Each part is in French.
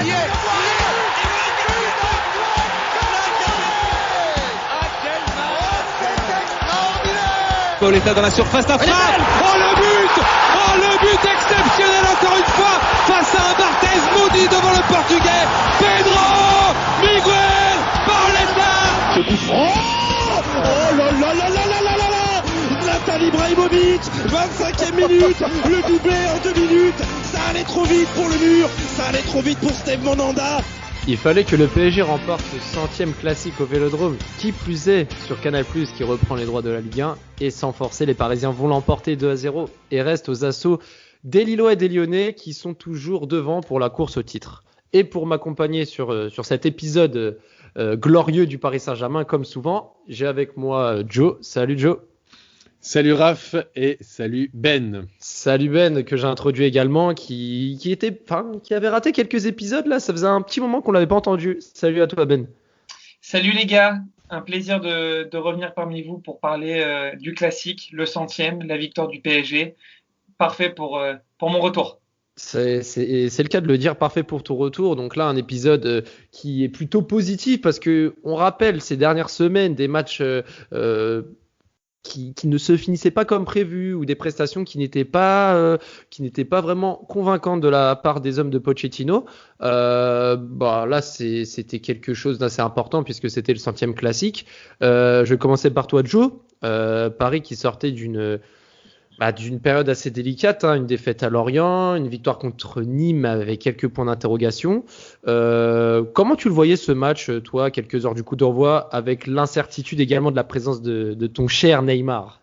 y est. Pauletta dans la surface d'affaire. Oh le but exceptionnel encore une fois face à un Barthez maudit devant le Portugais. Pedro Miguel Pauletta. Oh là là là là là là là là, Zlatan Ibrahimovic, 25e minute, le doublé en 2 minutes. Ça allait trop vite pour le mur, ça allait trop vite pour Steve Mandanda. Il fallait que le PSG remporte le 100e classique au Vélodrome, qui plus est sur Canal+, qui reprend les droits de la Ligue 1, et sans forcer, les Parisiens vont l'emporter 2-0 et restent aux assauts des Lillois et des Lyonnais qui sont toujours devant pour la course au titre. Et pour m'accompagner sur cet épisode glorieux du Paris Saint-Germain, comme souvent, j'ai avec moi Joe. Salut Joe. Salut Raph et salut Ben. Salut Ben, que j'ai introduit également, qui avait raté quelques épisodes là, ça faisait un petit moment qu'on l'avait pas entendu. Salut à toi Ben. Salut les gars, un plaisir de revenir parmi vous pour parler du classique, le 100e, la victoire du PSG. Parfait pour mon retour. C'est le cas de le dire, parfait pour ton retour. Donc là, un épisode qui est plutôt positif parce que on rappelle ces dernières semaines des matchs qui ne se finissaient pas comme prévu ou des prestations qui n'étaient pas vraiment convaincantes de la part des hommes de Pochettino. Là, c'était quelque chose d'assez important puisque c'était le 100e classique. Je vais commencer par toi, Joe. Paris qui sortait d'une période assez délicate, une défaite à Lorient, une victoire contre Nîmes avec quelques points d'interrogation. Comment tu le voyais ce match, toi, quelques heures du coup d'envoi, avec l'incertitude également de la présence de ton cher Neymar?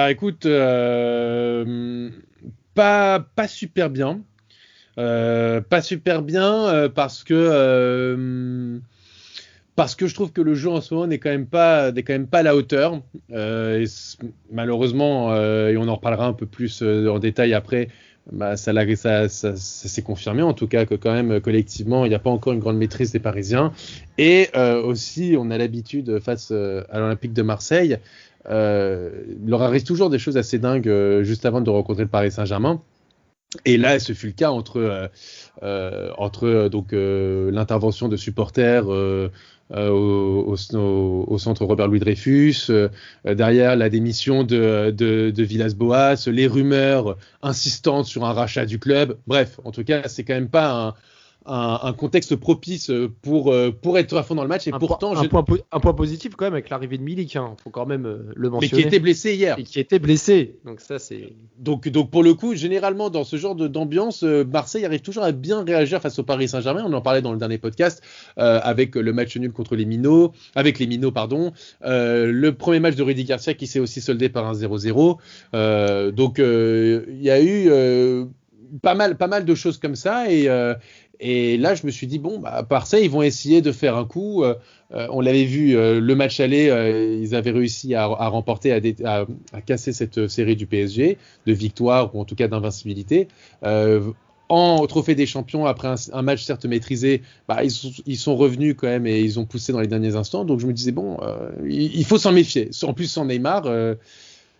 Écoute, pas super bien. Parce que je trouve que le jeu en ce moment n'est quand même pas à la hauteur. Malheureusement, et on en reparlera un peu plus en détail après, ça s'est confirmé en tout cas que quand même collectivement, il n'y a pas encore une grande maîtrise des Parisiens. Et aussi, on a l'habitude face à l'Olympique de Marseille, il leur arrive toujours des choses assez dingues juste avant de rencontrer le Paris Saint-Germain. Et là, ce fut le cas entre l'intervention de supporters au centre Robert Louis Dreyfus, derrière la démission de Villas-Boas, les rumeurs insistantes sur un rachat du club. Bref, en tout cas, c'est quand même pas un contexte propice pour être à fond dans le match. Et pourtant, un point positif quand même avec l'arrivée de Milik, faut quand même le mentionner. Mais qui était blessé hier. Et qui était blessé. Donc ça c'est. Donc pour le coup, généralement dans ce genre d'ambiance, Marseille arrive toujours à bien réagir face au Paris Saint-Germain. On en parlait dans le dernier podcast avec le match nul contre les Minots, le premier match de Rudy Garcia qui s'est aussi soldé par un 0-0. Il y a eu pas mal de choses comme ça et là, je me suis dit, par ça, ils vont essayer de faire un coup. On l'avait vu, le match aller, ils avaient réussi à remporter, à casser cette série du PSG, de victoire ou en tout cas d'invincibilité. En trophée des champions, après un match certes maîtrisé, ils sont revenus quand même et ils ont poussé dans les derniers instants. Donc je me disais, il faut s'en méfier. En plus, sans Neymar.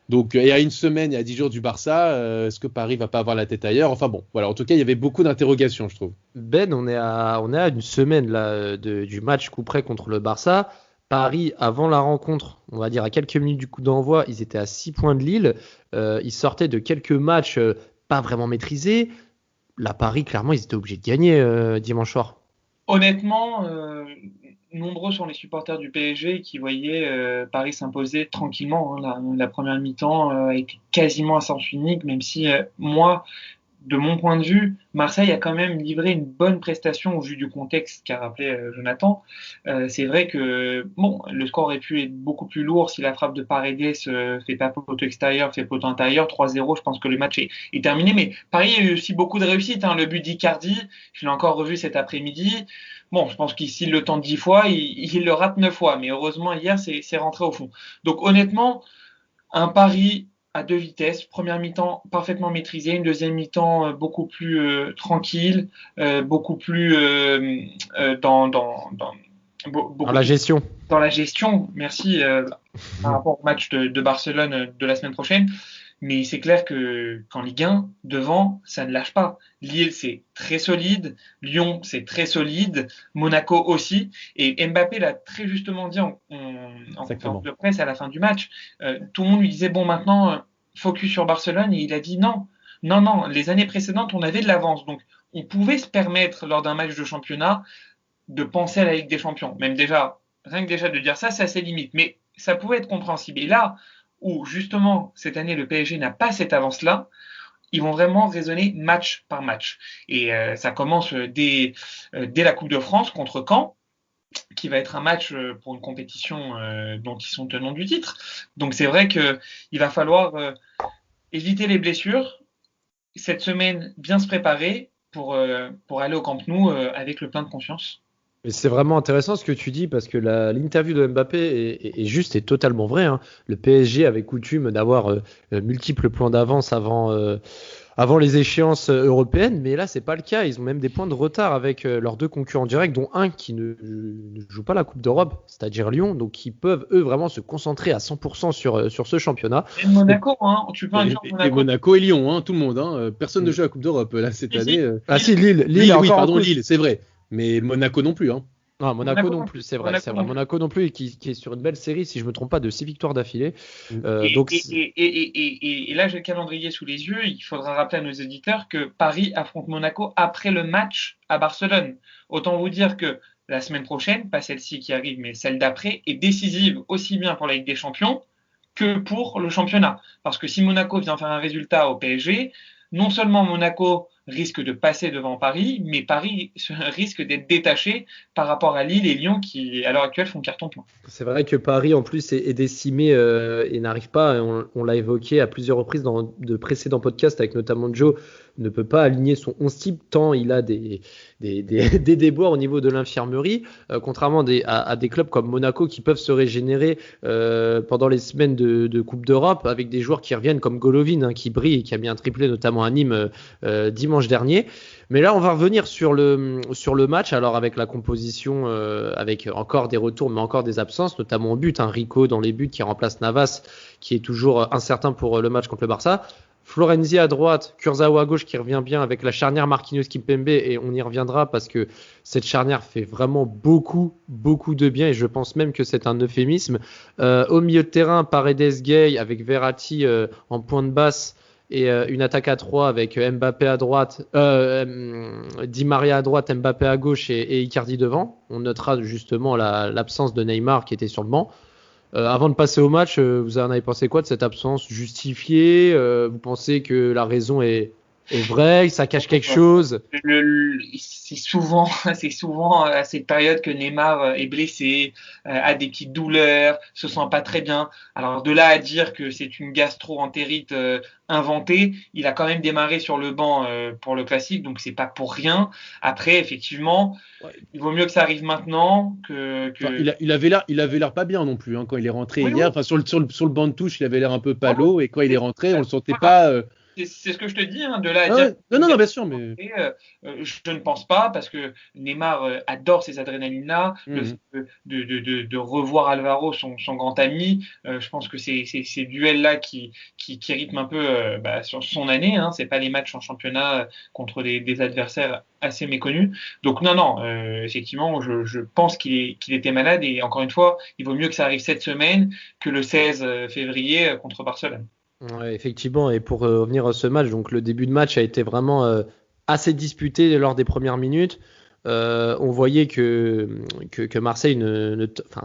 Donc, et à une semaine et à 10 jours du Barça, est-ce que Paris va pas avoir la tête ailleurs? Enfin bon, voilà. En tout cas, il y avait beaucoup d'interrogations, je trouve. Ben, on est à une semaine là du match coup près contre le Barça. Paris, avant la rencontre, on va dire à quelques minutes du coup d'envoi, ils étaient à 6 points de Lille. Ils sortaient de quelques matchs pas vraiment maîtrisés. Là, Paris, clairement, ils étaient obligés de gagner dimanche soir. Honnêtement, nombreux sont les supporters du PSG qui voyaient Paris s'imposer tranquillement. La première mi-temps a été quasiment à sens unique, même si moi, de mon point de vue, Marseille a quand même livré une bonne prestation au vu du contexte qu'a rappelé Jonathan. C'est vrai que le score aurait pu être beaucoup plus lourd si la frappe de Paredes fait pas poteau extérieur, fait poteau intérieur. 3-0, je pense que le match est terminé. Mais Paris a eu aussi beaucoup de réussite. Le but d'Icardi, je l'ai encore revu cet après-midi. Je pense qu'il s'il le tente 10 fois, il le rate 9 fois. Mais heureusement, hier, c'est rentré au fond. Donc honnêtement, un Paris à 2 vitesses. Première mi-temps parfaitement maîtrisée, une deuxième mi-temps beaucoup plus tranquille, beaucoup plus dans la gestion. Dans la gestion, merci, par rapport au match de Barcelone de la semaine prochaine. Mais c'est clair que qu'en Ligue 1, devant, ça ne lâche pas. Lille, c'est très solide. Lyon, c'est très solide. Monaco aussi. Et Mbappé l'a très justement dit en conférence de presse à la fin du match. Tout le monde lui disait, bon, maintenant, focus sur Barcelone. Et il a dit non. Les années précédentes, on avait de l'avance. Donc, on pouvait se permettre, lors d'un match de championnat, de penser à la Ligue des Champions. Même déjà, rien que déjà de dire ça, c'est assez limite. Mais ça pouvait être compréhensible. Et là, où justement cette année le PSG n'a pas cette avance-là, ils vont vraiment raisonner match par match. Et ça commence dès la Coupe de France contre Caen, qui va être un match pour une compétition dont ils sont tenants du titre. Donc c'est vrai qu'il va falloir éviter les blessures, cette semaine bien se préparer pour aller au Camp Nou avec le plein de confiance. Mais c'est vraiment intéressant ce que tu dis parce que l'interview de Mbappé est juste et totalement vraie. Hein. Le PSG avait coutume d'avoir multiples points d'avance avant les échéances européennes, mais là c'est pas le cas. Ils ont même des points de retard avec leurs deux concurrents directs, dont un qui ne joue pas la Coupe d'Europe, c'est-à-dire Lyon, donc ils peuvent eux vraiment se concentrer à 100% sur ce championnat. Et Monaco, hein, tu peux dire Monaco. Et Monaco et Lyon, hein, tout le monde. Hein, personne ne joue la Coupe d'Europe là cette année. Ah si, Lille, oui, pardon, Lille, c'est vrai. Mais Monaco non plus. Hein. Non, Monaco non plus, c'est vrai. Monaco non plus, et qui est sur une belle série, si je ne me trompe pas, de 6 victoires d'affilée. Et là, j'ai le calendrier sous les yeux. Il faudra rappeler à nos éditeurs que Paris affronte Monaco après le match à Barcelone. Autant vous dire que la semaine prochaine, pas celle-ci qui arrive, mais celle d'après, est décisive aussi bien pour la Ligue des Champions que pour le championnat. Parce que si Monaco vient faire un résultat au PSG, non seulement Monaco risque de passer devant Paris, mais Paris risque d'être détaché par rapport à Lille et Lyon qui, à l'heure actuelle, font carton plein. C'est vrai que Paris, en plus, est décimé et n'arrive pas, on l'a évoqué à plusieurs reprises dans de précédents podcasts, avec notamment Joe, ne peut pas aligner son 11 type tant il a des déboires au niveau de l'infirmerie, contrairement à des clubs comme Monaco qui peuvent se régénérer pendant les semaines de Coupe d'Europe avec des joueurs qui reviennent comme Golovin, hein, qui brille et qui a mis un triplé notamment à Nîmes dimanche dernier. Mais là on va revenir sur le match, alors avec la composition avec encore des retours mais encore des absences, notamment au but, hein, Rico dans les buts qui remplace Navas qui est toujours incertain pour le match contre le Barça. Florenzi à droite, Kurzawa à gauche qui revient bien avec la charnière Marquinhos-Kimpembe, et on y reviendra parce que cette charnière fait vraiment beaucoup de bien et je pense même que c'est un euphémisme. Au milieu de terrain, Paredes Gay avec Verratti en point de basse et une attaque à 3 avec Mbappé à droite, Di Maria à droite, Mbappé à gauche et Icardi devant. On notera justement l'absence de Neymar qui était sur le banc. Avant de passer au match, vous en avez pensé quoi de cette absence justifiée? Vous pensez que la raison est vraie, ça cache quelque chose? C'est souvent à cette période que Neymar est blessé, a des petites douleurs, se sent pas très bien. Alors de là à dire que c'est une gastro-entérite inventée, il a quand même démarré sur le banc pour le classique, donc c'est pas pour rien. Après, effectivement, il vaut mieux que ça arrive maintenant que... Enfin, il avait l'air pas bien non plus hein, quand il est rentré hier. Enfin, sur le banc de touche, il avait l'air un peu palo et quand il est rentré, on le sentait pas. C'est ce que je te dis, hein, de là à dire. Non, bien sûr, mais je ne pense pas parce que Neymar adore ces adrénalines-là, le fait de revoir Alvaro, son grand ami. Je pense que c'est ces duels-là qui rythment un peu sur son année. Hein, c'est pas les matchs en championnat contre des adversaires assez méconnus. Donc non, effectivement, je pense qu'il était malade et encore une fois, il vaut mieux que ça arrive cette semaine que le 16 février contre Barcelone. Ouais, effectivement, et pour revenir à ce match, donc le début de match a été vraiment assez disputé lors des premières minutes. On voyait que Marseille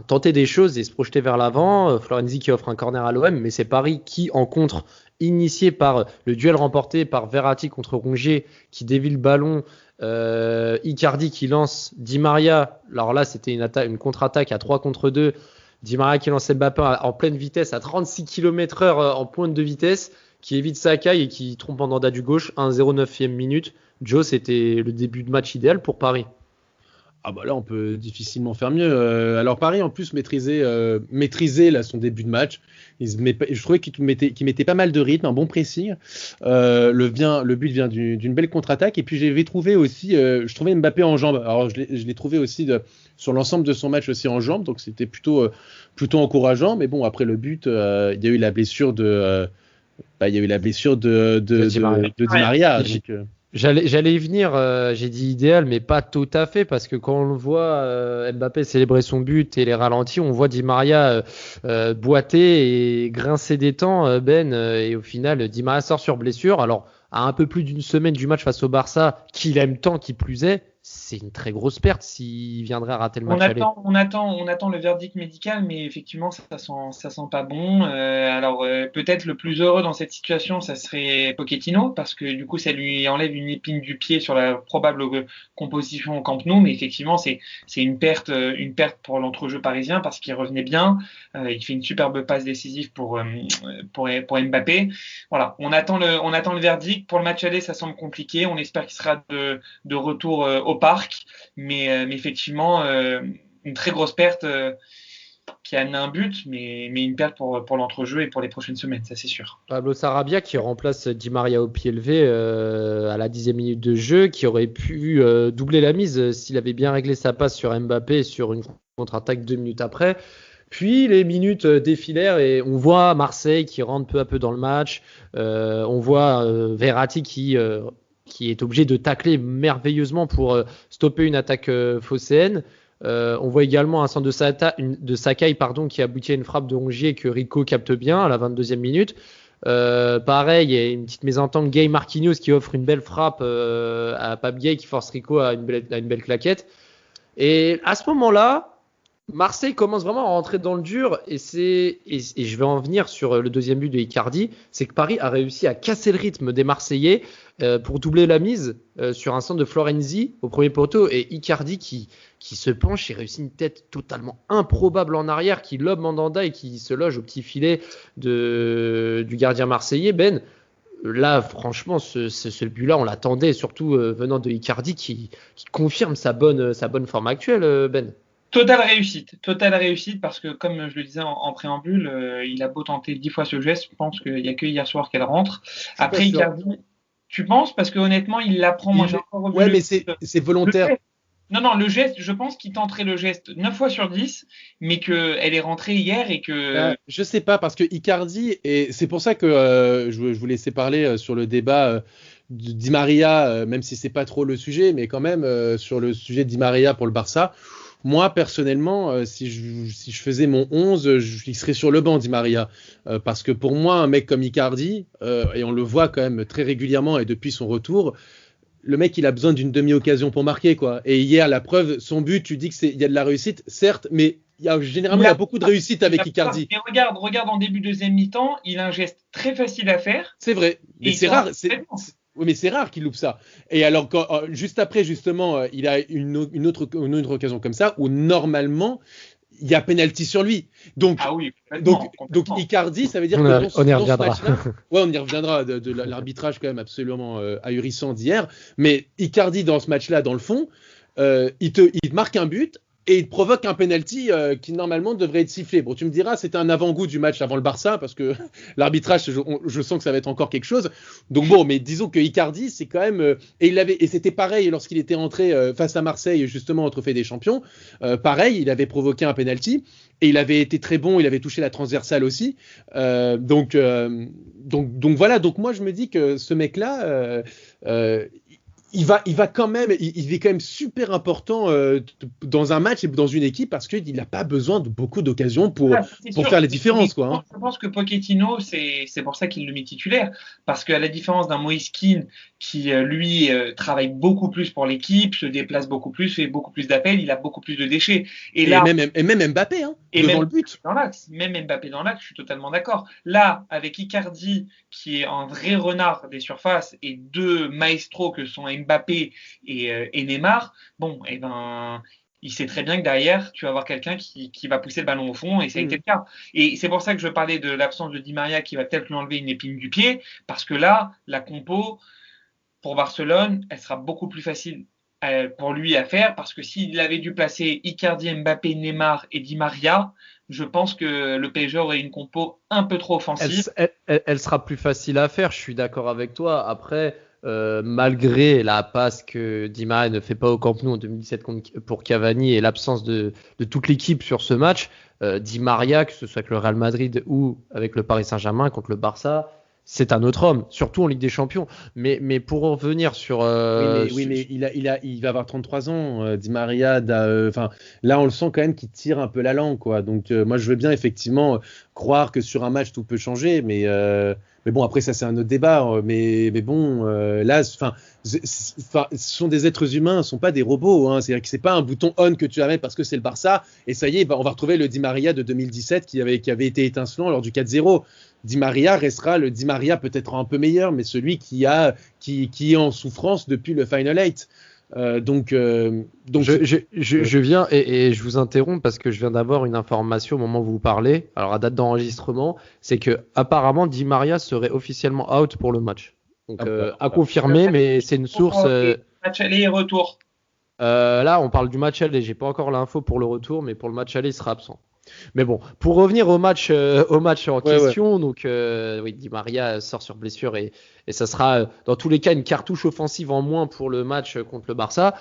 tentait des choses et se projetait vers l'avant. Florenzi qui offre un corner à l'OM, mais c'est Paris qui, en contre, initié par le duel remporté par Verratti contre Rongier, qui dévie le ballon, Icardi qui lance Di Maria. Alors là, c'était une contre-attaque à 3 contre 2. Di Maria qui lance Mbappé en pleine vitesse à 36 km/h en pointe de vitesse, qui évite Sakai et qui trompe en Ndanda du gauche, 1-0 9e minute. Joe, c'était le début de match idéal pour Paris. Ah bah là on peut difficilement faire mieux. Alors Paris en plus maîtrisait là son début de match. Je trouvais qu'il mettait pas mal de rythme, un bon pressing. Le but vient d'une belle contre-attaque et puis j'avais trouvé aussi, je trouvais Mbappé en jambes. Alors je l'ai trouvé aussi sur l'ensemble de son match aussi en jambes, donc c'était plutôt encourageant. Mais bon après le but, il y a eu la blessure de il y a eu la blessure de Di Maria. Donc, J'allais y venir, j'ai dit idéal, mais pas tout à fait, parce que quand on le voit Mbappé célébrer son but et les ralentis, on voit Di Maria boiter et grincer des dents, et au final, Di Maria sort sur blessure. Alors, à un peu plus d'une semaine du match face au Barça, qu'il aime tant, qui plus est, c'est une très grosse perte s'il viendrait à rater le match aller. On attend le verdict médical, mais effectivement, ça sent pas bon. Alors, peut-être le plus heureux dans cette situation, ça serait Pochettino, parce que du coup, ça lui enlève une épine du pied sur la probable composition au Camp Nou. Mais effectivement, c'est une perte pour l'entrejeu parisien, parce qu'il revenait bien. Il fait une superbe passe décisive pour Mbappé. Voilà, on attend le verdict. Pour le match aller, ça semble compliqué. On espère qu'il sera de retour au parc, mais effectivement une très grosse perte qui a amené un but, mais une perte pour l'entrejeu et pour les prochaines semaines, ça c'est sûr. Pablo Sarabia qui remplace Di Maria au pied levé à la 10e minute de jeu, qui aurait pu doubler la mise s'il avait bien réglé sa passe sur Mbappé sur une contre-attaque 2 minutes après. Puis les minutes défilèrent et on voit Marseille qui rentre peu à peu dans le match. On voit Verratti qui est obligé de tacler merveilleusement pour stopper une attaque phocéenne. On voit également un centre de Sakai qui aboutit à une frappe de Rongier que Rico capte bien à la 22e minute. Pareil, il y a une petite mésentente Gay-Marquinhos qui offre une belle frappe à Pape Gay qui force Rico à une belle claquette. Et à ce moment-là, Marseille commence vraiment à rentrer dans le dur et je vais en venir sur le deuxième but de Icardi, c'est que Paris a réussi à casser le rythme des Marseillais pour doubler la mise sur un centre de Florenzi au premier poteau et Icardi qui se penche et réussit une tête totalement improbable en arrière qui lobe Mandanda et qui se loge au petit filet du gardien marseillais. Là, franchement, ce but-là, on l'attendait, surtout venant de Icardi qui confirme sa bonne forme actuelle, Ben. Totale réussite, parce que comme je le disais en préambule, il a beau tenter 10 fois ce geste, je pense qu'il n'y a que hier soir qu'elle rentre. Après, Icardi, tu penses? Parce que honnêtement, il l'apprend. Moi, j'ai encore revu. Ouais, mais c'est volontaire. Non, le geste, je pense qu'il tenterait le geste 9 fois sur 10, mais qu'elle est rentrée hier et que... je sais pas, parce que Icardi, et c'est pour ça que je vous laissais parler sur le débat de Di Maria, même si c'est pas trop le sujet, mais quand même sur le sujet de Di Maria pour le Barça. Moi, personnellement, si je faisais mon 11, il serait sur le banc, Di Maria. Parce que pour moi, un mec comme Icardi, et on le voit quand même très régulièrement et depuis son retour, le mec, il a besoin d'une demi-occasion pour marquer, quoi. Et hier, la preuve, son but, tu dis qu'il y a de la réussite, certes, mais généralement, il y a beaucoup de réussite avec Icardi. Et regarde en début deuxième mi-temps, il a un geste très facile à faire. C'est vrai, mais c'est rare. Oui, mais c'est rare qu'il loupe ça. Et alors, juste après, justement, il a une autre occasion comme ça où normalement il y a penalty sur lui. Donc Icardi, ça veut dire que on y reviendra. On y reviendra de l'arbitrage quand même absolument ahurissant d'hier. Mais Icardi dans ce match-là, dans le fond, il marque un but. Et il provoque un penalty qui normalement devrait être sifflé. Bon, tu me diras, c'était un avant-goût du match avant le Barça parce que l'arbitrage, je sens que ça va être encore quelque chose. Donc bon, mais disons que Icardi, c'est quand même et c'était pareil lorsqu'il était entré face à Marseille justement au Trophée des Champions. Pareil, il avait provoqué un penalty et il avait été très bon. Il avait touché la transversale aussi. Donc voilà. Donc moi, je me dis que ce mec-là. Il est quand même super important dans un match et dans une équipe parce qu'il n'a pas besoin de beaucoup d'occasions pour faire les différences, quoi. Hein. Je pense que Pochettino, c'est pour ça qu'il le met titulaire, parce qu'à la différence d'un Moïse Kean qui lui travaille beaucoup plus pour l'équipe, se déplace beaucoup plus, fait beaucoup plus d'appels, il a beaucoup plus de déchets. Et même Mbappé, hein, devant le but. Même Mbappé dans l'axe, je suis totalement d'accord. Là, avec Icardi qui est un vrai renard des surfaces et deux maestros que sont Mbappé et Neymar, il sait très bien que derrière, tu vas avoir quelqu'un qui va pousser le ballon au fond, et ça a été le cas. Et c'est pour ça que je parlais de l'absence de Di Maria qui va peut-être lui enlever une épine du pied, parce que là, la compo pour Barcelone, elle sera beaucoup plus facile pour lui à faire, parce que s'il avait dû placer Icardi, Mbappé, Neymar et Di Maria, je pense que le PSG aurait une compo un peu trop offensive. Elle sera plus facile à faire, je suis d'accord avec toi. Après, malgré la passe que Di Maria ne fait pas au Camp Nou en 2017 pour Cavani et l'absence de toute l'équipe sur ce match, Di Maria, que ce soit avec le Real Madrid ou avec le Paris Saint-Germain contre le Barça, c'est un autre homme, surtout en Ligue des Champions. Mais pour en revenir sur... Oui, mais il va avoir 33 ans, Di Maria. Là, on le sent quand même qu'il tire un peu la langue, quoi. Donc, moi, je veux bien effectivement croire que sur un match, tout peut changer. Mais bon, après, ça, c'est un autre débat. Mais bon, là, ce sont des êtres humains, ce sont pas des robots. Hein. C'est-à-dire que c'est pas un bouton on que tu vas mettre parce que c'est le Barça. Et ça y est, on va retrouver le Di Maria de 2017 qui avait été étincelant lors du 4-0. Di Maria restera le Di Maria peut-être un peu meilleur, mais celui qui est en souffrance depuis le Final 8. Donc je viens et je vous interromps parce que je viens d'avoir une information au moment où vous parlez. Alors à date d'enregistrement, c'est que apparemment Di Maria serait officiellement out pour le match. Donc à confirmer, mais c'est une source. Match aller et retour. Là, on parle du match aller. J'ai pas encore l'info pour le retour, mais pour le match aller, il sera absent. Mais bon, pour revenir au match en question, donc oui, Di Maria sort sur blessure et ça sera dans tous les cas une cartouche offensive en moins pour le match contre le Barça.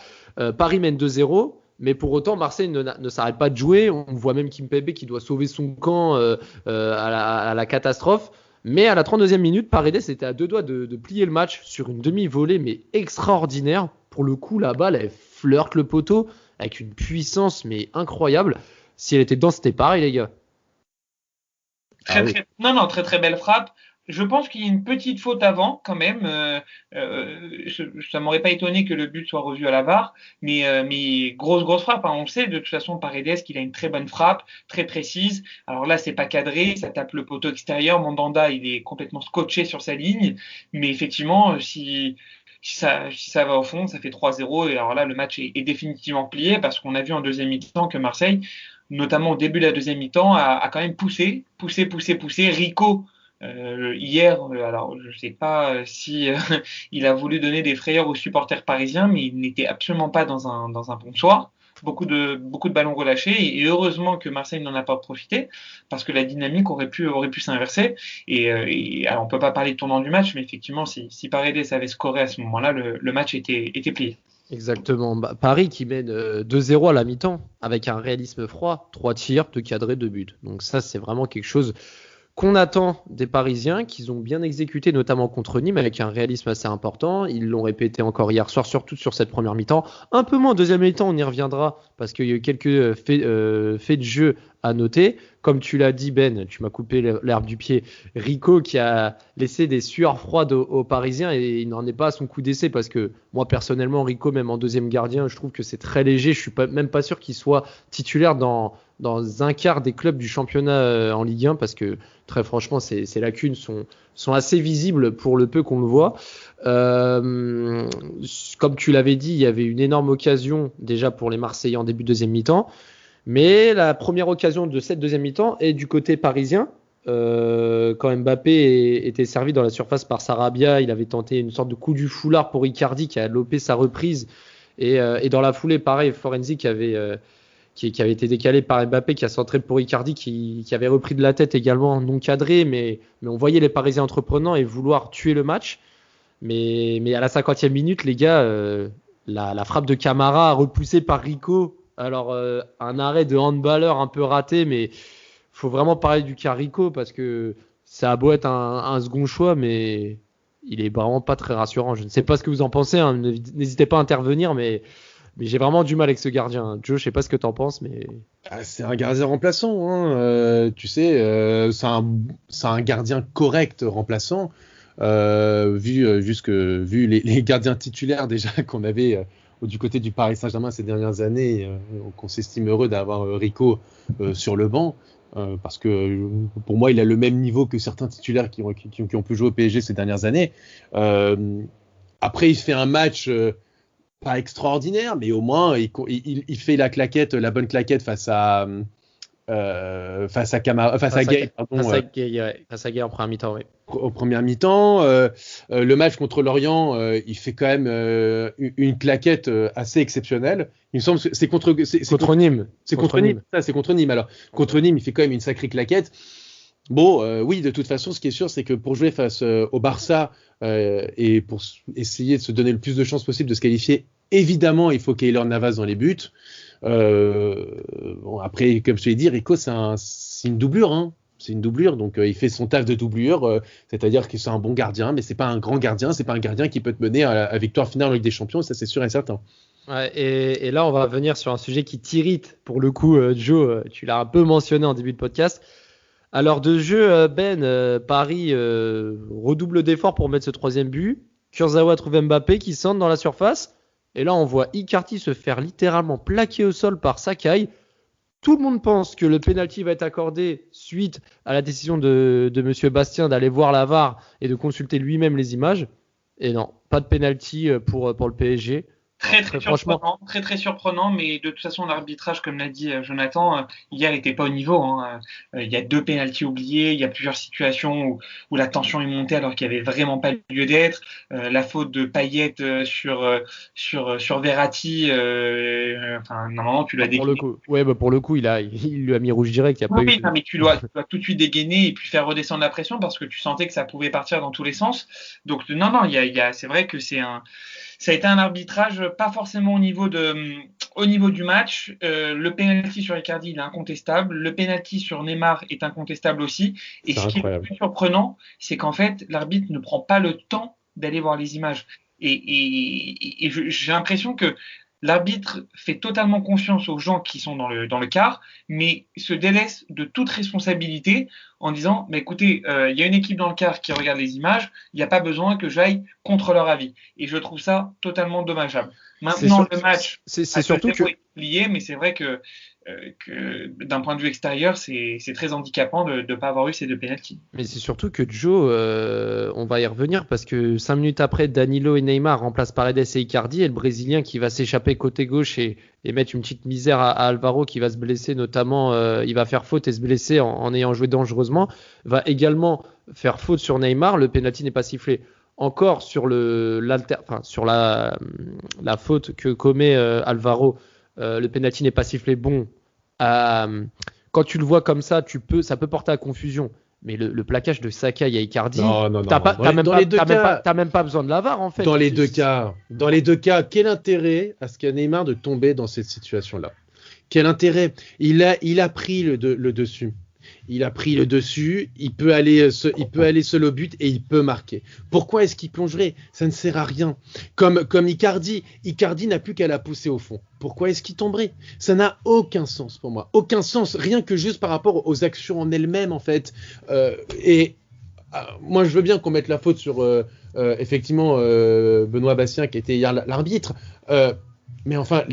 Paris mène 2-0, mais pour autant Marseille ne s'arrête pas de jouer. On voit même Kimpembe qui doit sauver son camp à la catastrophe. Mais à la 32e minute, Paredes était à deux doigts de plier le match sur une demi-volée, mais extraordinaire. Pour le coup, la balle, elle flirte le poteau avec une puissance mais incroyable. Si elle était dedans, c'était pareil, les gars. Très très belle frappe. Je pense qu'il y a une petite faute avant, quand même. Ça m'aurait pas étonné que le but soit revu à la VAR, mais grosse frappe. Hein. On le sait, de toute façon, Paredes, qu'il a une très bonne frappe, très précise. Alors là, c'est pas cadré, ça tape le poteau extérieur. Mandanda, il est complètement scotché sur sa ligne. Mais effectivement, si ça va au fond, ça fait 3-0. Et alors là, le match est définitivement plié parce qu'on a vu en deuxième mi-temps que Marseille, notamment au début de la deuxième mi-temps, a quand même poussé. Rico, hier, alors je sais pas si il a voulu donner des frayeurs aux supporters parisiens, mais il n'était absolument pas dans un bon soir. Beaucoup de ballons relâchés et heureusement que Marseille n'en a pas profité parce que la dynamique aurait pu s'inverser et alors on peut pas parler de tournant du match, mais effectivement si Paredes avait scoré à ce moment-là, le match était plié. Exactement. Paris qui mène 2-0 à la mi-temps avec un réalisme froid, 3 tirs, 2 cadrés, 2 buts. Donc ça, c'est vraiment quelque chose qu'on attend des Parisiens, qu'ils ont bien exécuté, notamment contre Nîmes, avec un réalisme assez important. Ils l'ont répété encore hier soir, surtout sur cette première mi-temps. Un peu moins en deuxième mi-temps, on y reviendra, parce qu'il y a eu quelques faits de jeu à noter. Comme tu l'as dit, Ben, tu m'as coupé l'herbe du pied. Rico qui a laissé des sueurs froides aux Parisiens et il n'en est pas à son coup d'essai parce que moi, personnellement, Rico, même en deuxième gardien, je trouve que c'est très léger. Je suis même pas sûr qu'il soit titulaire dans un quart des clubs du championnat en Ligue 1 parce que très franchement, ces lacunes sont assez visibles pour le peu qu'on le voit. Comme tu l'avais dit, il y avait une énorme occasion déjà pour les Marseillais en début de deuxième mi-temps. Mais la première occasion de cette deuxième mi-temps est du côté parisien. Quand Mbappé était servi dans la surface par Sarabia, il avait tenté une sorte de coup du foulard pour Icardi qui a lopé sa reprise. Et dans la foulée, pareil, Florenzi qui avait été décalé par Mbappé, qui a centré pour Icardi, qui avait repris de la tête également, non cadré. Mais on voyait les Parisiens entreprenants et vouloir tuer le match. Mais à la 50e minute, les gars, la frappe de Camara repoussée par Rico. Alors, un arrêt de handballeur un peu raté, mais faut vraiment parler du cas Rico parce que ça a beau être un second choix, mais il est vraiment pas très rassurant. Je ne sais pas ce que vous en pensez, hein. N'hésitez pas à intervenir, mais j'ai vraiment du mal avec ce gardien. Joe, je sais pas ce que tu en penses, mais... c'est un gardien remplaçant, hein. Tu sais, c'est un gardien correct remplaçant, vu les gardiens titulaires déjà qu'on avait... du côté du Paris Saint-Germain ces dernières années, qu'on s'estime heureux d'avoir Rico sur le banc, parce que pour moi, il a le même niveau que certains titulaires qui ont pu jouer au PSG ces dernières années. Après, il fait un match pas extraordinaire, mais au moins, il fait la bonne claquette face à Camara, face à Gueye, pardon. Face à Gueye en première mi-temps, oui. Au premier mi-temps, le match contre Lorient, il fait quand même une claquette assez exceptionnelle. Il me semble que c'est contre Nîmes. C'est contre Nîmes. Ça, c'est contre Nîmes. Alors, contre Nîmes, il fait quand même une sacrée claquette. Bon, oui, de toute façon, ce qui est sûr, c'est que pour jouer face au Barça et pour essayer de se donner le plus de chances possible de se qualifier, évidemment, il faut Keylor Navas dans les buts. Bon, après, comme je te l'ai dit, Rico, c'est une doublure, hein. C'est une doublure, donc il fait son taf de doublure, c'est-à-dire que c'est un bon gardien, mais c'est pas un grand gardien, c'est pas un gardien qui peut te mener à la victoire finale en Ligue des Champions, ça c'est sûr et certain. Ouais, et là, on va venir sur un sujet qui t'irrite. Pour le coup, Joe, tu l'as un peu mentionné en début de podcast. À l'heure de jeu, Paris redouble d'efforts pour mettre ce 3e but. Kurzawa trouve Mbappé qui centre dans la surface. Et là, on voit Icardi se faire littéralement plaquer au sol par Sakai. Tout le monde pense que le penalty va être accordé suite à la décision de Monsieur Bastien d'aller voir la VAR et de consulter lui-même les images. Et non, pas de penalty pour le PSG. Très surprenant, mais de toute façon l'arbitrage, comme l'a dit Jonathan, hier n'était pas au niveau. Il y a 2 pénaltys oubliés, il y a plusieurs situations où la tension est montée alors qu'il n'y avait vraiment pas lieu d'être. La faute de Payet sur Verratti, normalement tu l'as dégainé. Pour le coup, il lui a mis rouge direct. Mais tu dois tout de suite dégainer et puis faire redescendre la pression parce que tu sentais que ça pouvait partir dans tous les sens. Donc non, c'est vrai que ça a été un arbitrage pas forcément au niveau du match. Le penalty sur Icardi, il est incontestable. Le penalty sur Neymar est incontestable aussi. Et ce qui est le plus surprenant, c'est qu'en fait, l'arbitre ne prend pas le temps d'aller voir les images. Et j'ai l'impression que l'arbitre fait totalement confiance aux gens qui sont dans le quart, mais se délaisse de toute responsabilité en disant écoutez, il y a une équipe dans le quart qui regarde les images, il n'y a pas besoin que j'aille contre leur avis. Et je trouve ça totalement dommageable. Maintenant, le match c'est surtout que lié, mais c'est vrai que d'un point de vue extérieur, c'est très handicapant de ne pas avoir eu ces 2 pénaltys. Mais c'est surtout que Joe, on va y revenir parce que 5 minutes après, Danilo et Neymar remplacent Paredes et Icardi et le Brésilien qui va s'échapper côté gauche et mettre une petite misère à Alvaro qui va se blesser, notamment il va faire faute et se blesser en ayant joué dangereusement, va également faire faute sur Neymar. Le penalty n'est pas sifflé. Encore sur la faute que commet Alvaro, le penalty n'est pas sifflé. Bon, quand tu le vois comme ça, ça peut porter à confusion. Mais le plaquage de Sakai à Icardi, t'as même pas besoin de la VAR en fait. Dans les deux cas, quel intérêt à ce qu'il y a Neymar de tomber dans cette situation-là? Quel intérêt? Il a pris le dessus. Il a pris le dessus, il peut aller seul au but et il peut marquer. Pourquoi est-ce qu'il plongerait? Ça ne sert à rien. Comme Icardi n'a plus qu'à la pousser au fond. Pourquoi est-ce qu'il tomberait? Ça n'a aucun sens pour moi. Aucun sens, rien que juste par rapport aux actions en elles-mêmes en fait. Moi je veux bien qu'on mette la faute sur effectivement Benoît Bastien qui était hier l'arbitre. Mais enfin,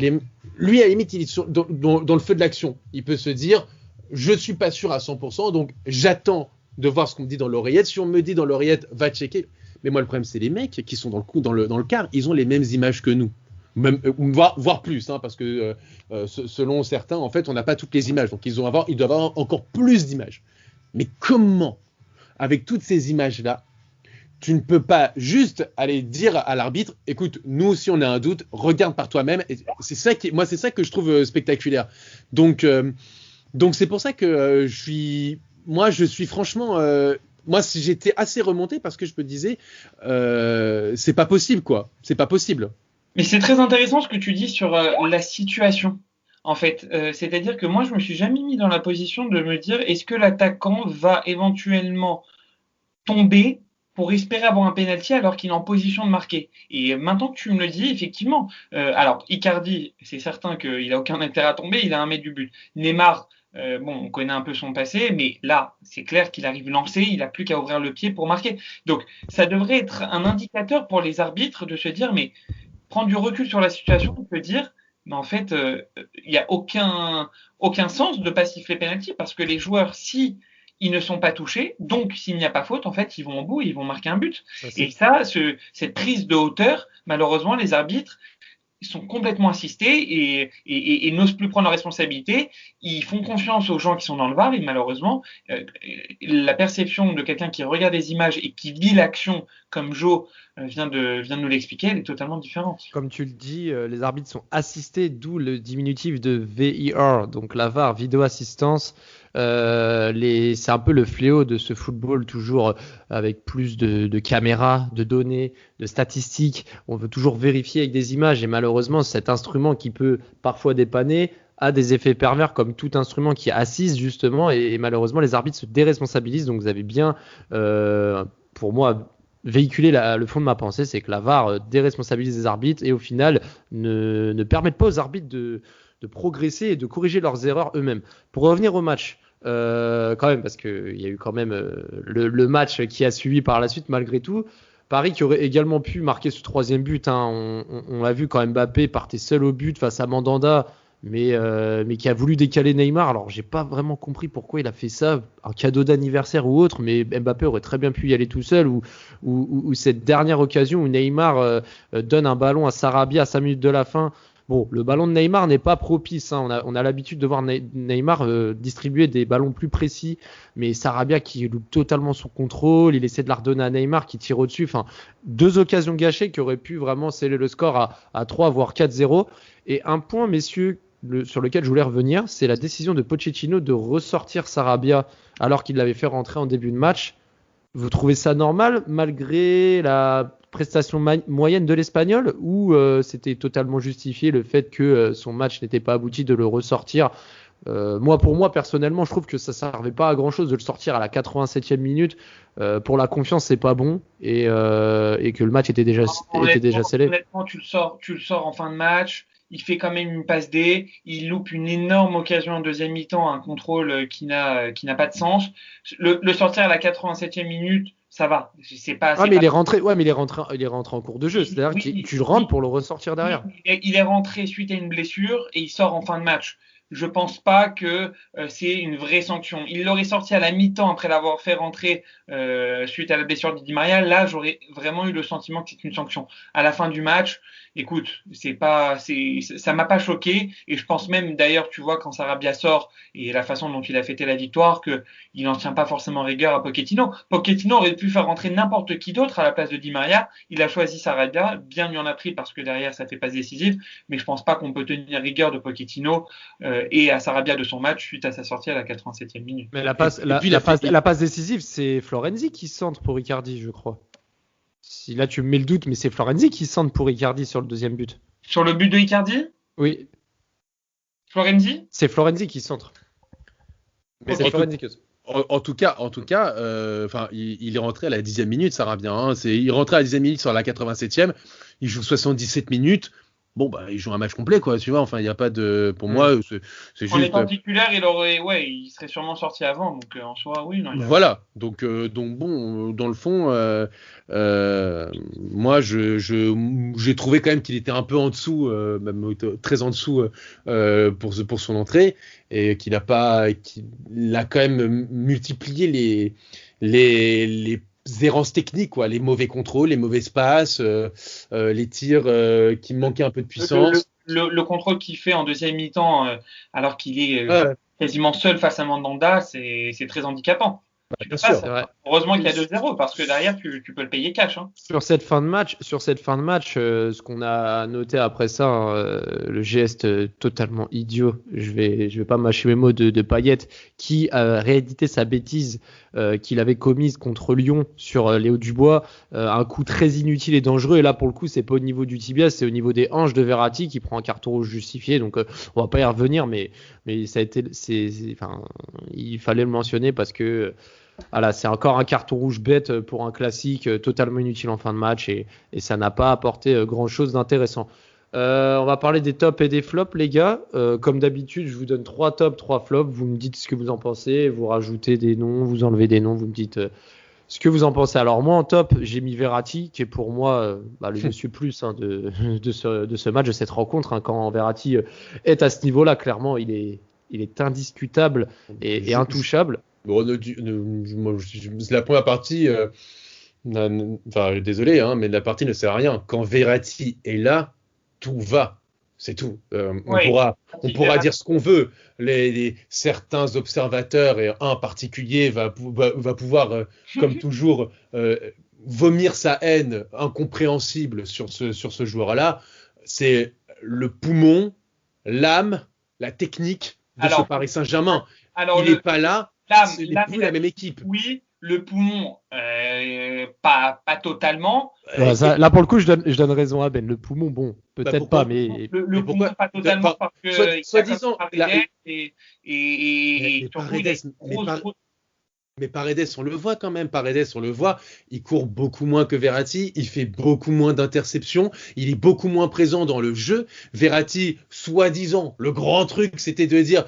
lui à la limite il est dans le feu de l'action. Il peut se dire je suis pas sûr à 100%, donc j'attends de voir ce qu'on me dit dans l'oreillette. Si on me dit dans l'oreillette, va checker. Mais moi, le problème, c'est les mecs qui sont dans le quart, ils ont les mêmes images que nous. Même, voire plus, parce que selon certains, en fait, on n'a pas toutes les images. Donc, ils doivent avoir encore plus d'images. Mais comment, avec toutes ces images-là, tu ne peux pas juste aller dire à l'arbitre, écoute, nous aussi on a un doute, regarde par toi-même. Et c'est ça que je trouve spectaculaire. Donc c'est pour ça que je suis franchement, j'étais assez remonté parce que je me disais, c'est pas possible quoi, c'est pas possible. Mais c'est très intéressant ce que tu dis sur la situation. En fait, c'est-à-dire que moi je me suis jamais mis dans la position de me dire est-ce que l'attaquant va éventuellement tomber pour espérer avoir un penalty alors qu'il est en position de marquer. Et maintenant que tu me le dis, effectivement, alors Icardi, c'est certain qu'il a aucun intérêt à tomber, il a 1 mètre du but. Neymar, on connaît un peu son passé, mais là, c'est clair qu'il arrive lancé, il n'a plus qu'à ouvrir le pied pour marquer. Donc, ça devrait être un indicateur pour les arbitres de se dire, mais prendre du recul sur la situation, on peut dire, mais en fait, il n'y a aucun sens de ne pas siffler penalty parce que les joueurs, si ils ne sont pas touchés, donc s'il n'y a pas faute, en fait, ils vont au bout et ils vont marquer un but. Et ça, cette prise de hauteur, malheureusement, les arbitres sont complètement assistés et n'osent plus prendre leurs responsabilités. Ils font confiance aux gens qui sont dans le VAR et malheureusement, la perception de quelqu'un qui regarde les images et qui vit l'action comme Joe vient de nous l'expliquer, elle est totalement différente. Comme tu le dis, les arbitres sont assistés, d'où le diminutif de VAR, donc la VAR, vidéo assistance. C'est un peu le fléau de ce football, toujours avec plus de caméras, de données, de statistiques. On veut toujours vérifier avec des images et malheureusement cet instrument qui peut parfois dépanner a des effets pervers comme tout instrument qui assise justement, et malheureusement les arbitres se déresponsabilisent. Donc vous avez bien, pour moi, véhiculé le fond de ma pensée, c'est que la VAR déresponsabilise les arbitres et au final ne permettent pas aux arbitres de progresser et de corriger leurs erreurs eux-mêmes. Pour revenir au match, quand même, parce qu'il y a eu quand même le match qui a suivi par la suite malgré tout. Paris qui aurait également pu marquer ce troisième but. Hein. On l'a vu quand Mbappé partait seul au but face à Mandanda, mais qui a voulu décaler Neymar. Alors j'ai pas vraiment compris pourquoi il a fait ça, un cadeau d'anniversaire ou autre, mais Mbappé aurait très bien pu y aller tout seul. Ou cette dernière occasion où Neymar donne un ballon à Sarabia à 5 minutes de la fin. Bon, le ballon de Neymar n'est pas propice. Hein. On a l'habitude de voir Neymar distribuer des ballons plus précis, mais Sarabia qui loupe totalement son contrôle, il essaie de la redonner à Neymar qui tire au-dessus. Enfin, 2 occasions gâchées qui auraient pu vraiment sceller le score à 3 voire 4-0. Et un point, messieurs, sur lequel je voulais revenir, c'est la décision de Pochettino de ressortir Sarabia alors qu'il l'avait fait rentrer en début de match. Vous trouvez ça normal malgré la prestation moyenne de l'Espagnol ou c'était totalement justifié le fait que son match n'était pas abouti de le ressortir? Pour moi personnellement, je trouve que ça servait pas à grand chose de le sortir à la 87e minute. Pour la confiance, c'est pas bon et que le match était déjà scellé. Honnêtement, tu le sors en fin de match. Il fait quand même une passe D, il loupe une énorme occasion en deuxième mi-temps, un contrôle qui n'a pas de sens. Le sortir à la 87e minute, ça va. C'est pas. Mais il est rentré. Ouais, mais il est rentré en cours de jeu. C'est-à-dire que tu le rentres pour le ressortir derrière. Il est rentré suite à une blessure et il sort en fin de match. Je pense pas que c'est une vraie sanction. Il l'aurait sorti à la mi-temps après l'avoir fait rentrer suite à la blessure de Di Maria. Là, j'aurais vraiment eu le sentiment que c'est une sanction. À la fin du match, écoute, ça m'a pas choqué. Et je pense même, d'ailleurs, tu vois, quand Sarabia sort et la façon dont il a fêté la victoire, que il n'en tient pas forcément rigueur à Pochettino. Pochettino aurait pu faire rentrer n'importe qui d'autre à la place de Di Maria. Il a choisi Sarabia. Bien, il y en a pris parce que derrière, ça fait passe décisive. Mais je pense pas qu'on peut tenir rigueur de Pochettino et à Sarabia de son match suite à sa sortie à la 87e minute. Mais la passe décisive, c'est Florenzi qui centre pour Icardi, je crois. Si là tu me mets le doute, mais c'est Florenzi qui centre pour Icardi sur le deuxième but. Sur le but de Icardi ? Oui. Florenzi ? C'est Florenzi qui centre. Mais c'est Florenzi qui centre. En tout cas, il est rentré à la 10e minute, Sarabia. Hein. Il est rentré à la 10e minute sur la 87e. Il joue 77 minutes. Bon, il joue un match complet, quoi, tu vois. Enfin, il n'y a pas de. Pour moi, c'est juste. En étant titulaire, il serait sûrement sorti avant. Donc, en soi, oui. Non, voilà. Donc, bon, dans le fond, moi, j'ai trouvé quand même qu'il était un peu en dessous, même très en dessous pour son entrée, et qu'il a quand même multiplié les errances techniques, quoi, les mauvais contrôles, les mauvais passes, les tirs qui manquaient un peu de puissance. Le contrôle qu'il fait en deuxième mi-temps, alors qu'il est quasiment seul face à Mandanda, c'est très handicapant. Bien sûr. Heureusement qu'il y a 2-0 parce que derrière tu peux le payer cash. Hein. Sur cette fin de match, ce qu'on a noté après ça, le geste totalement idiot. Je vais pas mâcher mes mots de Payet qui a réédité sa bêtise qu'il avait commise contre Lyon sur Léo Dubois, un coup très inutile et dangereux. Et là pour le coup c'est pas au niveau du tibia, c'est au niveau des hanches de Verratti qui prend un carton rouge justifié. Donc on va pas y revenir, mais ça a été, il fallait le mentionner parce que voilà, c'est encore un carton rouge bête pour un classique totalement inutile en fin de match et ça n'a pas apporté grand chose d'intéressant. On va parler des tops et des flops, les gars. Comme d'habitude, je vous donne 3 tops, 3 flops. Vous me dites ce que vous en pensez, vous rajoutez des noms, vous enlevez des noms, vous me dites ce que vous en pensez. Alors moi en top, j'ai mis Verratti qui est pour moi le monsieur plus de ce match, de cette rencontre. Hein, quand Verratti est à ce niveau-là, clairement, il est indiscutable et intouchable. Bon, c'est la première partie. Désolé, hein, mais la partie ne sert à rien. Quand Verratti est là, tout va. C'est tout. On pourra dire ce qu'on veut. Certains observateurs, et un particulier, va pouvoir, comme toujours, vomir sa haine incompréhensible sur ce joueur-là. C'est le poumon, l'âme, la technique de ce Paris Saint-Germain. Il n'est pas là. C'est plus la même équipe. Oui, le poumon, pas totalement. Ouais, là, pour le coup, je donne raison à Ben. Le poumon, bon, peut-être pas, mais. Le poumon, pas totalement, parce que. Soi-disant. Et surtout, il a une grosse. Mais Paredes, on le voit quand même. Paredes, on le voit. Il court beaucoup moins que Verratti. Il fait beaucoup moins d'interceptions. Il est beaucoup moins présent dans le jeu. Verratti, soi-disant, le grand truc, c'était de dire,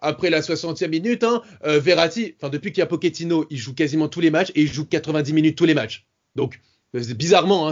après la 60e minute, Verratti, depuis qu'il y a Pochettino, il joue quasiment tous les matchs et il joue 90 minutes tous les matchs. Donc, bizarrement,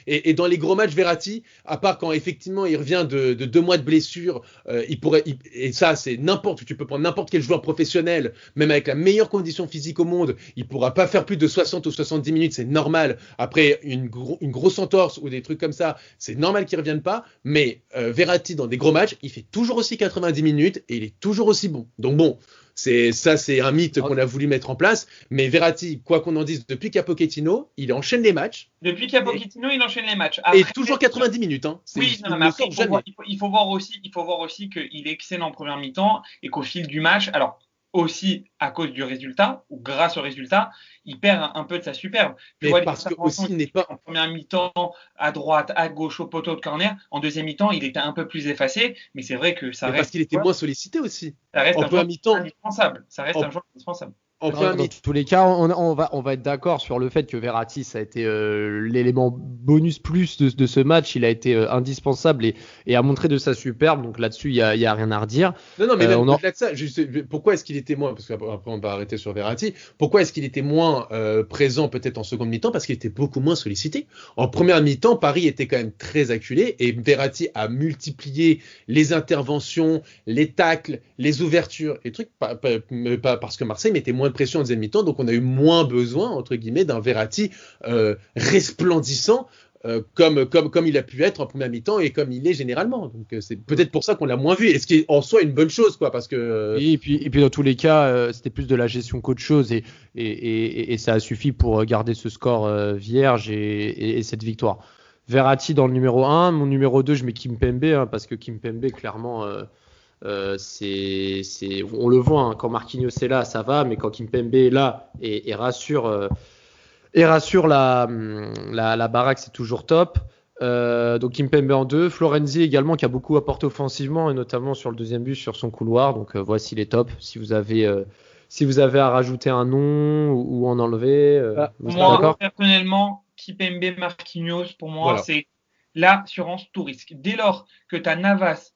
et dans les gros matchs, Verratti, à part quand effectivement il revient de 2 mois de blessure, et ça c'est tu peux prendre n'importe quel joueur professionnel, même avec la meilleure condition physique au monde, il pourra pas faire plus de 60 ou 70 minutes, c'est normal. Après une grosse entorse ou des trucs comme ça, c'est normal qu'il revienne pas. Mais Verratti dans des gros matchs, il fait toujours aussi 90 minutes et il est toujours aussi bon. Donc bon. C'est un mythe qu'on a voulu mettre en place. Mais Verratti, quoi qu'on en dise, depuis qu'il y a Pochettino, il enchaîne les matchs. Depuis qu'il y a Pochettino, il enchaîne les matchs. Après, et toujours 90 minutes. Oui, mais après, il faut voir aussi qu'il est excellent en première mi-temps et qu'au fil du match, alors aussi à cause du résultat ou grâce au résultat, il perd un peu de sa superbe. Mais parce que aussi il n'est pas en première mi-temps à droite, à gauche, au poteau de corner. En deuxième mi-temps, il était un peu plus effacé, mais c'est vrai que ça reste. Parce qu'il était moins sollicité aussi. Ça reste un joueur indispensable. Un joueur indispensable. Dans tous les cas, on va être d'accord sur le fait que Verratti, ça a été l'élément bonus plus de ce match. Il a été indispensable et a montré de sa superbe. Donc là-dessus, il y a rien à redire. Non, mais même au-delà de ça, pourquoi est-ce qu'il était moins, parce qu'après on va arrêter sur Verratti, pourquoi est-ce qu'il était moins présent peut-être en seconde mi-temps? Parce qu'il était beaucoup moins sollicité. En première mi-temps, Paris était quand même très acculé et Verratti a multiplié les interventions, les tacles, les ouvertures, les trucs, pas parce que Marseille mettait moins de pression en deuxième mi-temps, donc on a eu moins besoin, entre guillemets, d'un Verratti resplendissant comme il a pu être en première mi-temps et comme il est généralement. Donc c'est peut-être pour ça qu'on l'a moins vu, et ce qui est en soi une bonne chose, quoi, parce que et puis dans tous les cas, c'était plus de la gestion qu'autre chose, et ça a suffi pour garder ce score vierge et cette victoire. Verratti dans le numéro 1, mon numéro 2, je mets Kimpembe, parce que Kimpembe, clairement, on le voit, quand Marquinhos est là, ça va, mais quand Kimpembe est là et rassure la baraque, c'est toujours top. Donc Kimpembe en 2, Florenzi également, qui a beaucoup apporté offensivement et notamment sur le deuxième but sur son couloir. Donc voici les tops. Si vous avez à rajouter un nom ou en enlever, vous êtes d'accord? Personnellement, Kimpembe, Marquinhos, pour moi, c'est l'assurance tout risque. Dès lors que tu as Navas,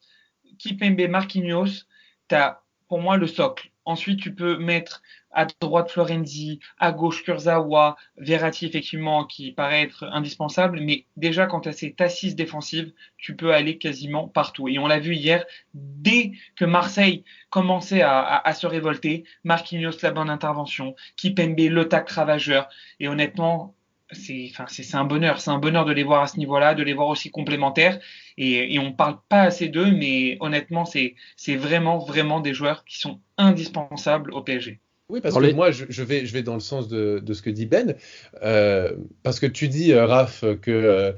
Kimpembe, Marquinhos, tu as pour moi le socle. Ensuite, tu peux mettre à droite Florenzi, à gauche Kurzawa, Verratti effectivement qui paraît être indispensable, mais déjà quand tu as cette assise défensive, tu peux aller quasiment partout. Et on l'a vu hier, dès que Marseille commençait à se révolter, Marquinhos la bonne intervention, Kimpembe le tacle ravageur, et honnêtement, c'est un bonheur de les voir à ce niveau-là, de les voir aussi complémentaires, et on parle pas assez d'eux, mais honnêtement c'est vraiment des joueurs qui sont indispensables au PSG. Oui, parce que moi, je vais dans le sens de ce que dit Ben, parce que tu dis, Raph, que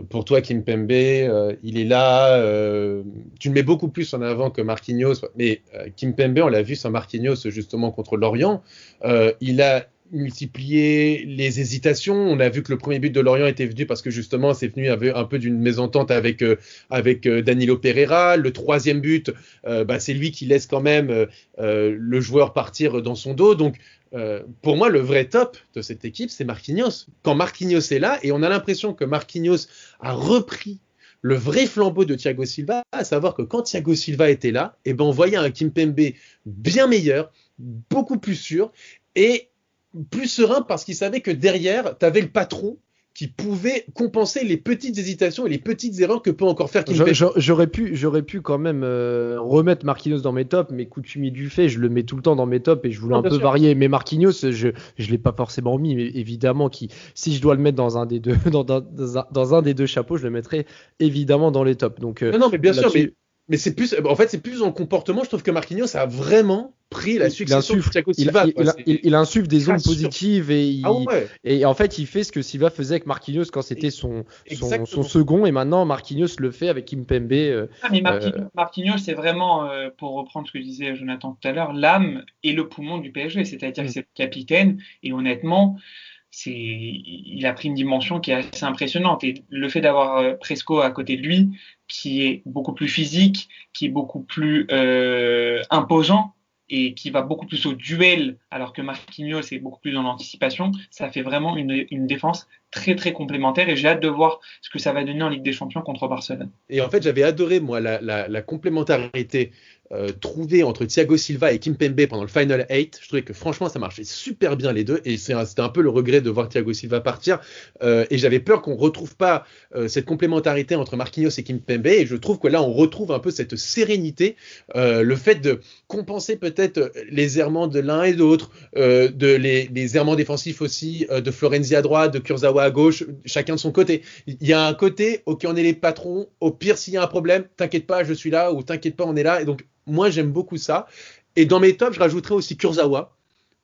pour toi, Kimpembe, il est là, tu le mets beaucoup plus en avant que Marquinhos, mais Kimpembe, on l'a vu sans Marquinhos, justement, contre Lorient, il a multiplier les hésitations. On a vu que le premier but de Lorient était venu parce que justement c'est venu avec un peu d'une mésentente avec Danilo Pereira. Le troisième but, c'est lui qui laisse quand même le joueur partir dans son dos. Donc pour moi, le vrai top de cette équipe, c'est Marquinhos. Quand Marquinhos est là, et on a l'impression que Marquinhos a repris le vrai flambeau de Thiago Silva, à savoir que quand Thiago Silva était là, on voyait un Kimpembe bien meilleur, beaucoup plus sûr, et plus serein parce qu'il savait que derrière, tu avais le patron qui pouvait compenser les petites hésitations et les petites erreurs que peut encore faire Kimpembe. J'aurais pu quand même remettre Marquinhos dans mes tops, mais coutumier du fait, je le mets tout le temps dans mes tops et je voulais un peu varier. Mais Marquinhos, je l'ai pas forcément mis, mais évidemment, si je dois le mettre dans un des deux, dans un des deux chapeaux, je le mettrai évidemment dans les tops. Donc, non, mais bien sûr, mais c'est plus, en fait, c'est plus en comportement. Je trouve que Marquinhos a vraiment pris la succession de Thiago Silva. Il insuffle des ondes positives et en fait, il fait ce que Silva faisait avec Marquinhos quand c'était son second, et maintenant Marquinhos le fait avec Kimpembe. Mais Marquinhos, c'est vraiment, pour reprendre ce que disait Jonathan tout à l'heure, l'âme et le poumon du PSG. C'est-à-dire que c'est le capitaine, et honnêtement, il a pris une dimension qui est assez impressionnante. Et le fait d'avoir Presco à côté de lui, qui est beaucoup plus physique, qui est beaucoup plus imposant et qui va beaucoup plus au duel, alors que Marquinhos est beaucoup plus dans l'anticipation, ça fait vraiment une défense très très complémentaire et j'ai hâte de voir ce que ça va donner en Ligue des Champions contre Barcelone. Et en fait, j'avais adoré, moi, la complémentarité trouvée entre Thiago Silva et Kimpembe pendant le Final 8. Je trouvais que franchement, ça marchait super bien les deux. Et c'était un peu le regret de voir Thiago Silva partir. Et j'avais peur qu'on ne retrouve pas cette complémentarité entre Marquinhos et Kimpembe. Et je trouve que là, on retrouve un peu cette sérénité. Le fait de compenser peut-être les errements de l'un et de l'autre, les errements défensifs aussi, de Florenzi à droite, de Kurzawa à gauche, chacun de son côté. Il y a un côté, ok, on est les patrons, au pire s'il y a un problème, t'inquiète pas, je suis là, ou t'inquiète pas, on est là. Et donc, moi, j'aime beaucoup ça. Et dans mes tops, je rajouterais aussi Kurzawa,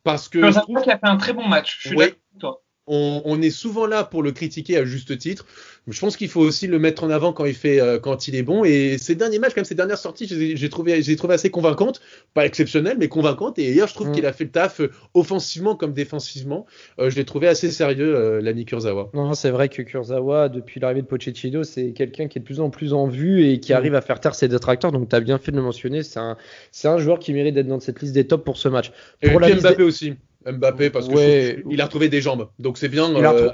parce que Kurzawa qui a fait un très bon match, je suis d'accord avec toi. On est souvent là pour le critiquer à juste titre. Je pense qu'il faut aussi le mettre en avant quand il est bon. Et ces derniers matchs, comme ces dernières sorties, j'ai trouvé assez convaincantes, pas exceptionnelles, mais convaincantes. Et hier, je trouve qu'il a fait le taf offensivement comme défensivement. Je l'ai trouvé assez sérieux, l'ami Kurzawa. Non, c'est vrai que Kurzawa, depuis l'arrivée de Pochettino, c'est quelqu'un qui est de plus en plus en vue et qui arrive à faire taire ses détracteurs. Donc, tu as bien fait de le mentionner. C'est un joueur qui mérite d'être dans cette liste des tops pour ce match. Et puis Mbappé aussi. Mbappé parce que il a retrouvé des jambes, donc c'est bien. Il a retrouvé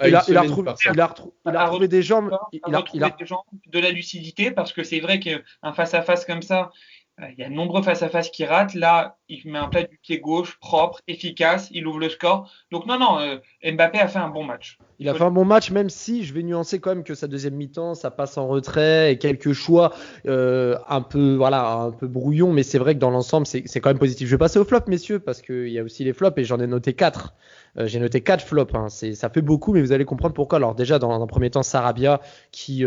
des jambes. Il a retrouvé des jambes, de la lucidité, parce que c'est vrai qu'un face-à-face comme ça, il y a de nombreux face-à-face qui ratent. Là, il met un plat du pied gauche, propre, efficace, il ouvre le score. Donc non, Mbappé a fait un bon match. Il a fait un bon match, même si je vais nuancer quand même que sa deuxième mi-temps, ça passe en retrait et quelques choix un peu brouillon, mais c'est vrai que dans l'ensemble, c'est quand même positif. Je vais passer aux flops, messieurs, parce qu'il y a aussi les flops et j'en ai noté 4. J'ai noté 4 flops. Ça fait beaucoup, mais vous allez comprendre pourquoi. Alors déjà, dans un premier temps, Sarabia, qui,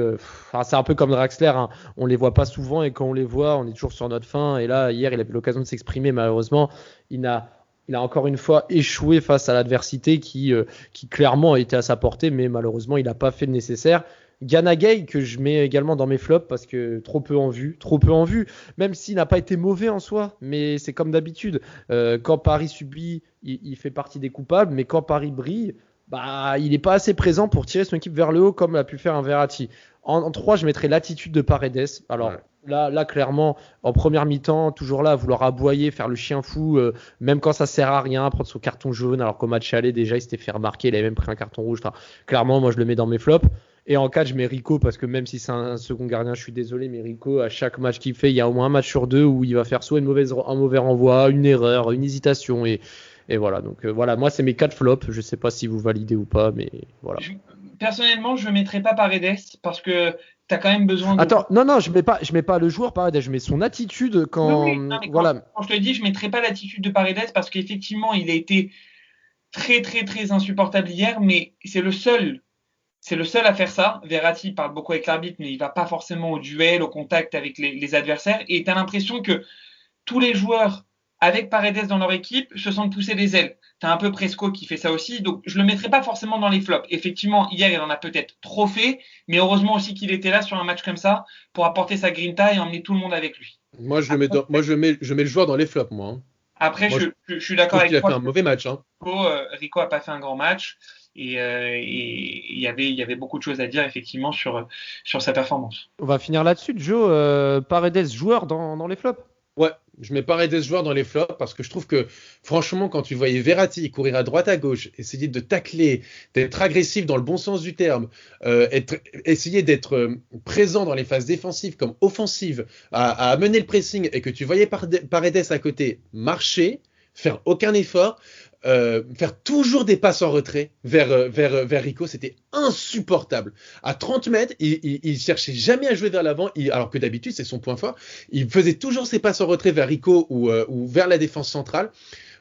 c'est un peu comme Draxler. On les voit pas souvent et quand on les voit, on est toujours sur notre faim. Et là, hier, il a eu l'occasion de s'exprimer. Malheureusement, il a encore une fois échoué face à l'adversité qui clairement a été à sa portée, mais malheureusement, il n'a pas fait le nécessaire. Gana Gueye, que je mets également dans mes flops parce que trop peu en vue, même s'il n'a pas été mauvais en soi, mais c'est comme d'habitude. Quand Paris subit, il fait partie des coupables, mais quand Paris brille, il n'est pas assez présent pour tirer son équipe vers le haut comme l'a pu faire un Verratti. En 3, je mettrais l'attitude de Paredes. Alors, Là, clairement, en première mi-temps, toujours là, à vouloir aboyer, faire le chien fou, même quand ça sert à rien, prendre son carton jaune, alors qu'au match aller, déjà, il s'était fait remarquer, il avait même pris un carton rouge. Enfin, clairement, moi, je le mets dans mes flops. Et en 4, je mets Rico, parce que même si c'est un second gardien, je suis désolé, mais Rico, à chaque match qu'il fait, il y a au moins un match sur deux où il va faire soit un mauvais renvoi, une erreur, une hésitation, et voilà. Donc voilà, moi, c'est mes 4 flops. Je sais pas si vous validez ou pas, mais voilà. Personnellement, je ne mettrai pas Paredes, parce que tu as quand même besoin de... Attends, non, je mets pas le joueur Paredes, je mets son attitude quand... Oui, non, quand je te dis, je ne mettrai pas l'attitude de Paredes parce qu'effectivement, il a été très, très, très insupportable hier, mais c'est le seul à faire ça. Verratti parle beaucoup avec l'arbitre, mais il ne va pas forcément au duel, au contact avec les adversaires, et tu as l'impression que tous les joueurs avec Paredes dans leur équipe se sentent pousser les ailes. Tu as un peu Presco qui fait ça aussi, donc je le mettrai pas forcément dans les flops. Effectivement, hier, il en a peut-être trop fait, mais heureusement aussi qu'il était là sur un match comme ça pour apporter sa grinta et emmener tout le monde avec lui. Moi, je mets le joueur dans les flops, moi. Après, je suis d'accord avec toi. Il a fait un mauvais match. Rico a pas fait un grand match et il y avait beaucoup de choses à dire effectivement sur sa performance. On va finir là-dessus, Joe. Paredes, joueur dans les flops. Ouais, je mets Paredes joueur dans les flops parce que je trouve que franchement quand tu voyais Verratti courir à droite à gauche, essayer de tacler, d'être agressif dans le bon sens du terme, essayer d'être présent dans les phases défensives comme offensives, à amener le pressing et que tu voyais Paredes à côté marcher, faire aucun effort, faire toujours des passes en retrait vers Rico, c'était insupportable. À 30 mètres, il cherchait jamais à jouer vers l'avant, alors que d'habitude c'est son point fort. Il faisait toujours ses passes en retrait vers Rico ou vers la défense centrale.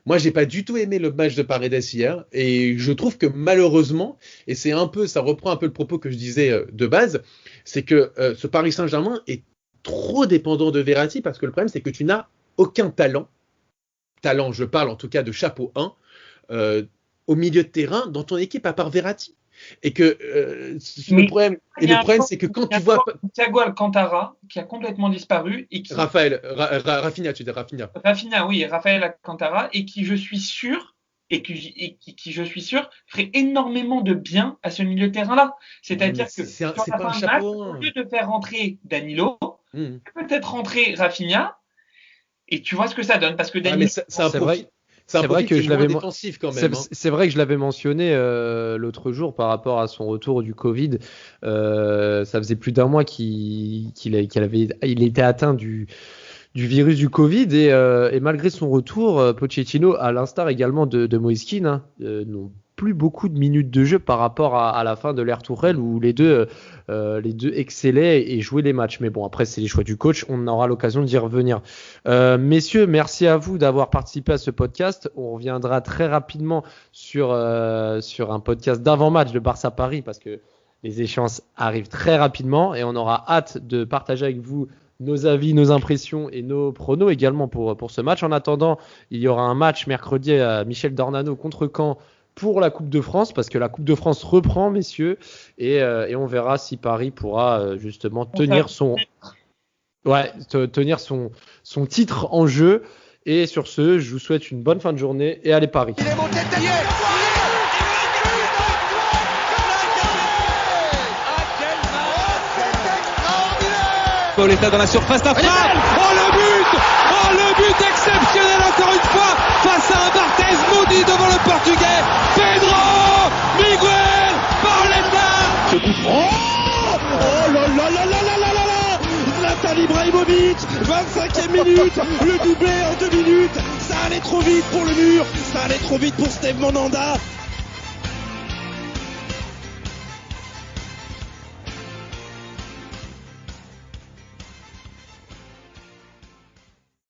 Moi, j'ai pas du tout aimé le match de Paredes hier, et je trouve que malheureusement, et ça reprend un peu le propos que je disais de base, c'est que ce Paris Saint-Germain est trop dépendant de Verratti parce que le problème c'est que tu n'as aucun talent, je parle en tout cas de chapeau 1, au milieu de terrain dans ton équipe à part Verratti. Et que le problème c'est que quand tu vois Thiago Alcantara qui a complètement disparu et qui Rafinha, tu dis Rafinha. Rafinha, oui, Raphaël Alcantara, et qui je suis sûr et qui, je suis sûr, ferait énormément de bien à ce milieu de terrain-là. C'est-à-dire que sur la fin de match, au lieu de faire rentrer Danilo, peut-être rentrer Rafinha, et tu vois ce que ça donne. Parce que Danilo, c'est vrai que je l'avais défensif quand même. C'est vrai que je l'avais mentionné l'autre jour par rapport à son retour du Covid. Ça faisait plus d'un mois qu'il était atteint du virus du Covid et malgré son retour, Pochettino, à l'instar également de Moise Kean, n'ont plus beaucoup de minutes de jeu par rapport à la fin de l'ère Tourelle où les deux excellaient et jouaient les matchs. Mais bon, après c'est les choix du coach, on aura l'occasion d'y revenir. Messieurs, merci à vous d'avoir participé à ce podcast. On reviendra très rapidement sur un podcast d'avant-match de Barça-Paris parce que les échéances arrivent très rapidement et on aura hâte de partager avec vous nos avis, nos impressions et nos pronos également pour ce match. En attendant, il y aura un match mercredi à Michel Dornano contre Caen pour la Coupe de France, parce que la Coupe de France reprend, messieurs, et on verra si Paris pourra justement tenir son titre en jeu. Et sur ce, je vous souhaite une bonne fin de journée et allez Paris. Pauletta dans la surface, la frappe. Le but exceptionnel encore une fois face à un Barthez maudit devant le Portugais. Pedro Miguel Pauletta. Oh là là là là là là là là. Zlatan Ibrahimovic, 25e minute, le doublé en 2 minutes. Ça allait trop vite pour le mur, ça allait trop vite pour Steve Mandanda.